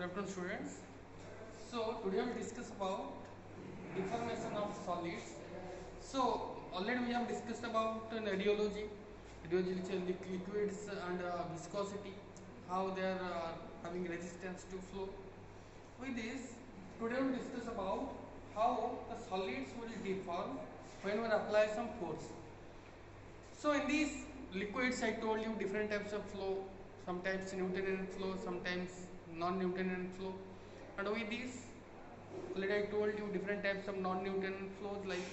afternoon, students. So today we will discuss about deformation of solids. So already we have discussed about radiology, liquids and viscosity, how they are having resistance to flow. With this, today we will discuss about how the solids will deform when we apply some force. So in these liquids, I told you different types of flow, sometimes Newtonian flow, sometimes non-Newtonian flow. And with this, already I told you different types of non-Newtonian flows like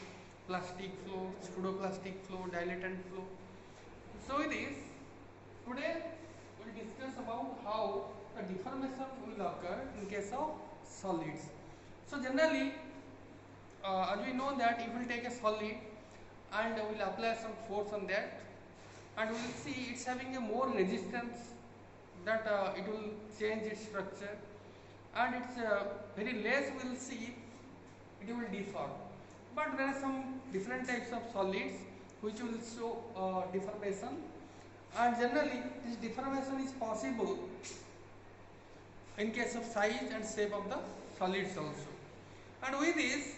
plastic flow, pseudoplastic flow, dilatant flow. So with this, today we will discuss about how the deformation will occur in case of solids. So generally, as we know that if we take a solid and we will apply some force on that, and we will see it's having a more resistance, that it will change its structure, and it's very less we will see it will deform. But there are some different types of solids which will show deformation, and generally this deformation is possible in case of size and shape of the solids also. And with this,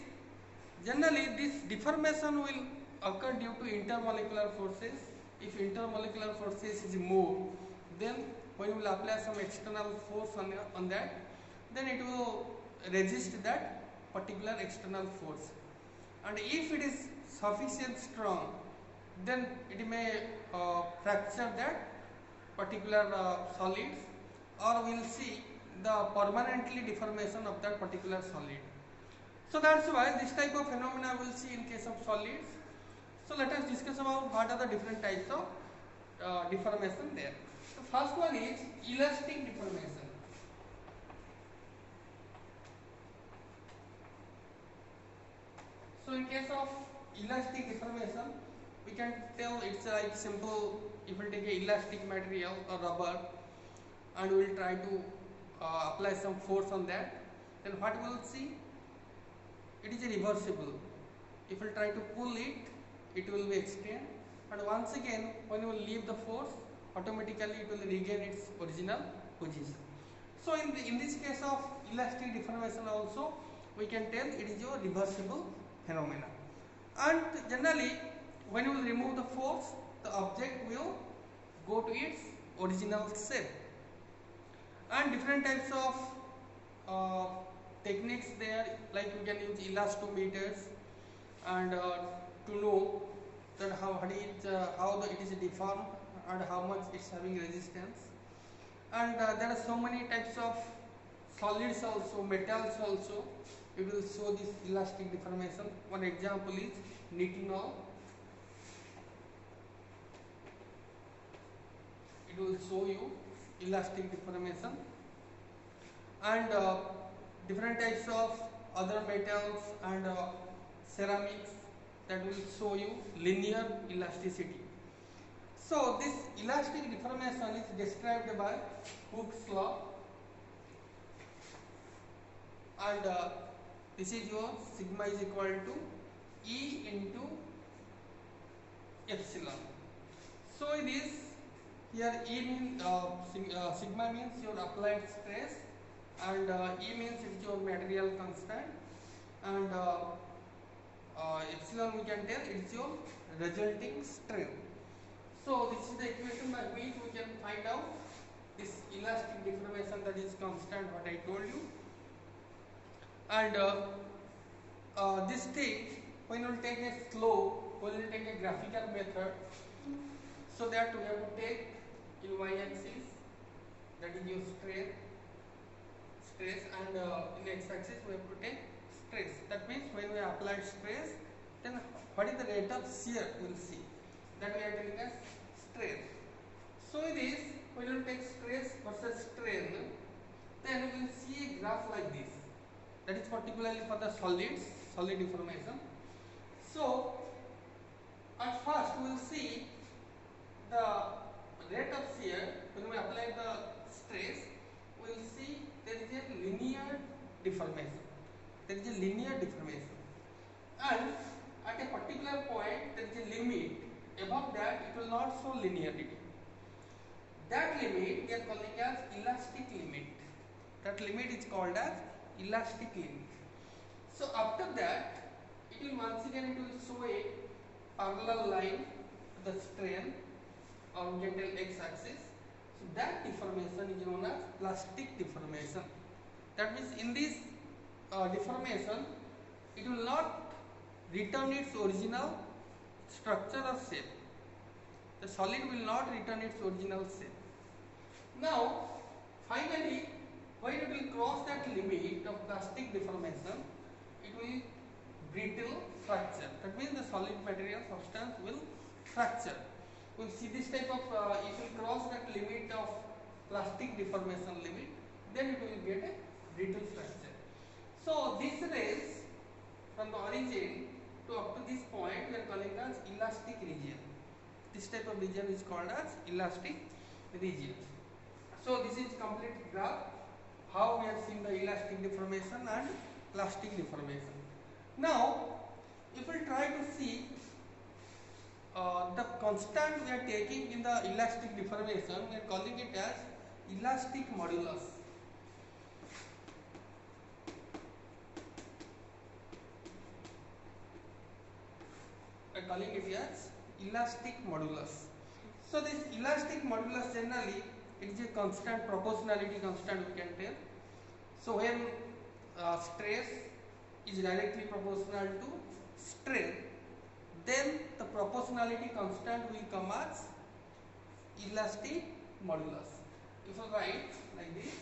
generally this deformation will occur due to intermolecular forces. If intermolecular forces is more, then when you will apply some external force on that, then it will resist that particular external force. And if it is sufficient strong, then it may fracture that particular solids, or we will see the permanently deformation of that particular solid. So that's why this type of phenomena we will see in case of solids. So let us discuss about what are the different types of deformation there. The first one is elastic deformation. So in case of elastic deformation, we can tell it's like simple. If we take a elastic material or rubber and we will try to apply some force on that, then what we will see? It is reversible. If we try to pull it, it will be extend, and once again when you will leave the force, automatically it will regain its original position. So in this case of elastic deformation also, we can tell it is a reversible phenomena. And generally when you will remove the force, the object will go to its original shape. And different types of techniques there, like we can use elastometers and to know that how it is deformed and how much it's having resistance. And there are so many types of solids also, metals also. It will show this elastic deformation. One example is nitinol. It will show you elastic deformation. And different types of other metals and ceramics, that will show you linear elasticity. So this elastic deformation is described by Hooke's law, and this is your sigma is equal to E into epsilon. So it is here E means sigma means your applied stress, and E means it's your material constant, and epsilon we can tell it's your resulting strain. So this is the equation by which we can find out this elastic deformation, that is constant, what I told you. And this thing, when we will take a slope, we will take a graphical method, so that we have to take in y-axis, that is your stress, and in x-axis we have to take stress. That means when we apply stress, then what is the rate of shear we will see, that we are telling as strain. So it is, when we will take stress versus strain, then we will see a graph like this. That is particularly for the solids, solid deformation. So at first we will see the rate of shear. When we apply the stress, we will see there is a linear deformation. There is a linear deformation, and at a particular point there is a limit. Above that, it will not show linearity. That limit we are calling as elastic limit. That limit is called as elastic limit. So after that, it will once again it will show a parallel line to the strain, or we can tell x-axis. So that deformation is known as plastic deformation. That means in this deformation, it will not return its original structure or shape. The solid will not return its original shape. Now, finally, when it will cross that limit of plastic deformation, it will brittle fracture. That means the solid material substance will fracture. We will see this type of, if it will cross that limit of plastic deformation limit, then it will get a brittle fracture. So this rays from the origin to up to this point we are calling as elastic region. This type of region is called as elastic region. So this is complete graph how we have seen the elastic deformation and plastic deformation. Now if we try to see the constant we are taking in the elastic deformation, we are calling it as elastic modulus. We are calling it as elastic modulus. So this elastic modulus generally it is a constant, proportionality constant we can tell. So when stress is directly proportional to strain, then the proportionality constant will come as elastic modulus. If I write like this,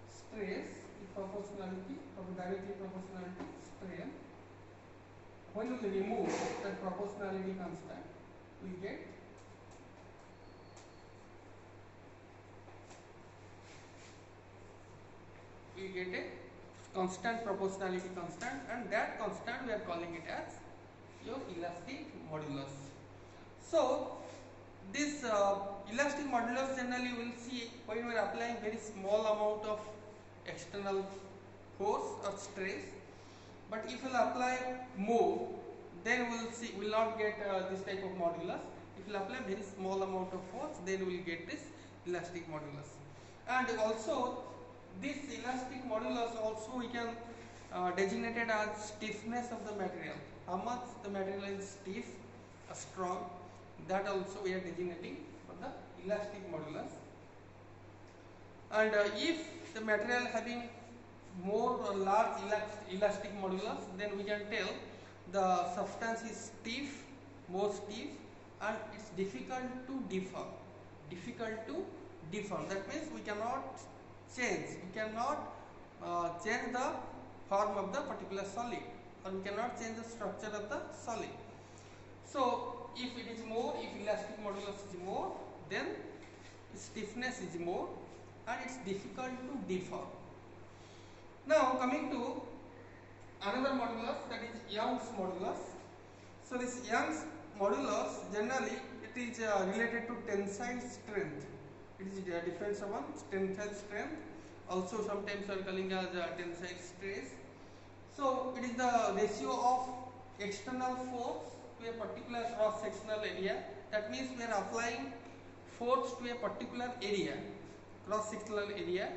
stress is proportionality directly proportional to strain. When we remove that proportionality constant, we get a constant, proportionality constant, and that constant we are calling it as your elastic modulus. So this elastic modulus generally we will see when we are applying very small amount of external force or stress, but if we will apply more, then we will not get this type of modulus. If we will apply very small amount of force, then we will get this elastic modulus. And also this elastic modulus also we can designate it as stiffness of the material. How much the material is stiff or strong, that also we are designating for the elastic modulus. And if the material having more or large elastic modulus, then we can tell the substance is stiff, more stiff, and it's difficult to deform. That means we cannot change the form of the particular solid, or we cannot change the structure of the solid. So if it is more, if elastic modulus is more, then stiffness is more and it's difficult to deform. Now coming to another modulus, that is Young's modulus. So this Young's modulus generally it is related to tensile strength. It is different from tensile strength. Also sometimes we are calling as tensile stress. So it is the ratio of external force to a particular cross sectional area. That means we are applying force to a particular area, cross sectional area,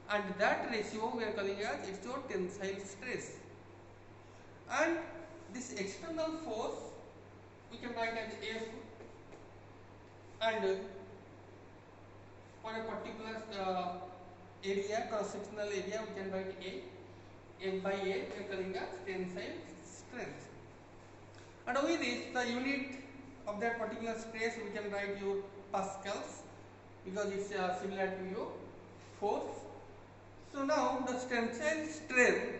and that ratio we are calling as it's your tensile stress. And this external force we can write as F, and for a particular area, cross sectional area, we can write A. F by A we are calling as tensile strength. And with this, the unit of that particular stress we can write your pascals, because it's similar to your force. So now the tensile strength,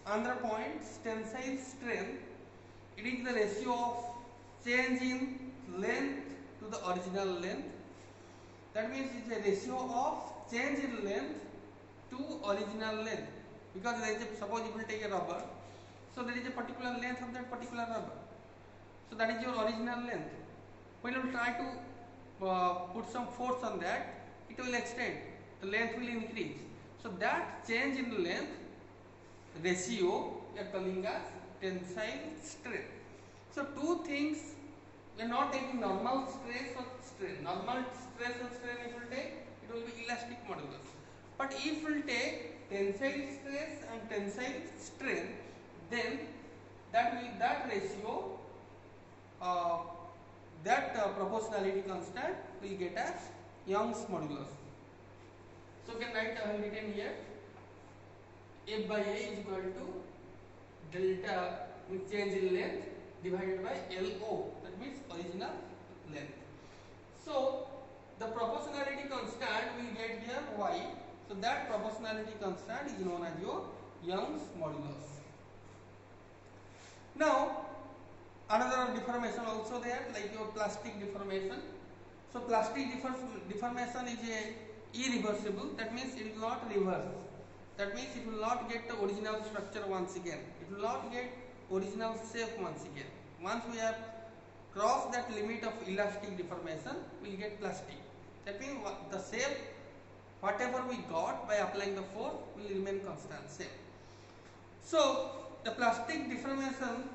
another point, tensile strength, it is the ratio of change in length to the original length. That means it's a ratio of change in length to original length, because there is a, suppose you will take a rubber, so there is a particular length of that particular rubber, so that is your original length. When you try to put some force on that, it will extend, the length will increase. So that change in length ratio we are calling as tensile strength. So two things, we are not taking normal stress or strain. Normal stress or strain if you take, it will be elastic modulus. But if we take tensile stress and tensile strain, then that ratio, proportionality constant will get as Young's modulus. So can write written here, F by A is equal to delta with change in length divided by LO, that means original length. So the proportionality constant we get here Y. So that proportionality constant is known as your Young's modulus. Now another deformation also there, like your plastic deformation. So plastic deformation is irreversible, that means it will not reverse. That means it will not get the original structure once again. It will not get original shape once again. Once we have crossed that limit of elastic deformation, we will get plastic. That means the shape, whatever we got by applying the force, will remain constant same. So the plastic deformation,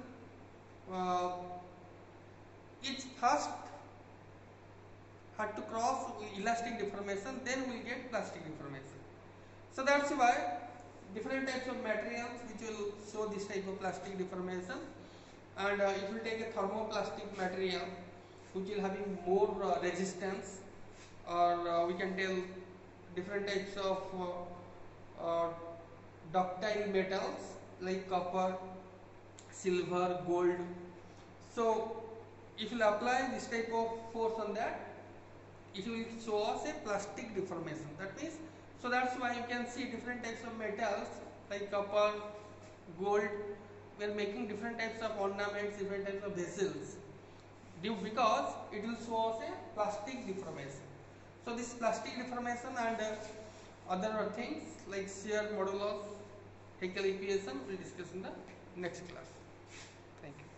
it first had to cross elastic deformation, then we will get plastic deformation. So that's why different types of materials which will show this type of plastic deformation. And if you take a thermoplastic material which will having more resistance, or we can tell different types of ductile metals like copper, silver, gold. So if you apply this type of force on that, it will show us a plastic deformation. That means, so that's why you can see different types of metals like copper, gold. We are making different types of ornaments, different types of vessels, because it will show us a plastic deformation. So this plastic deformation and other things like shear modulus, Haeckel equation, we will discuss in the next class. Thank you.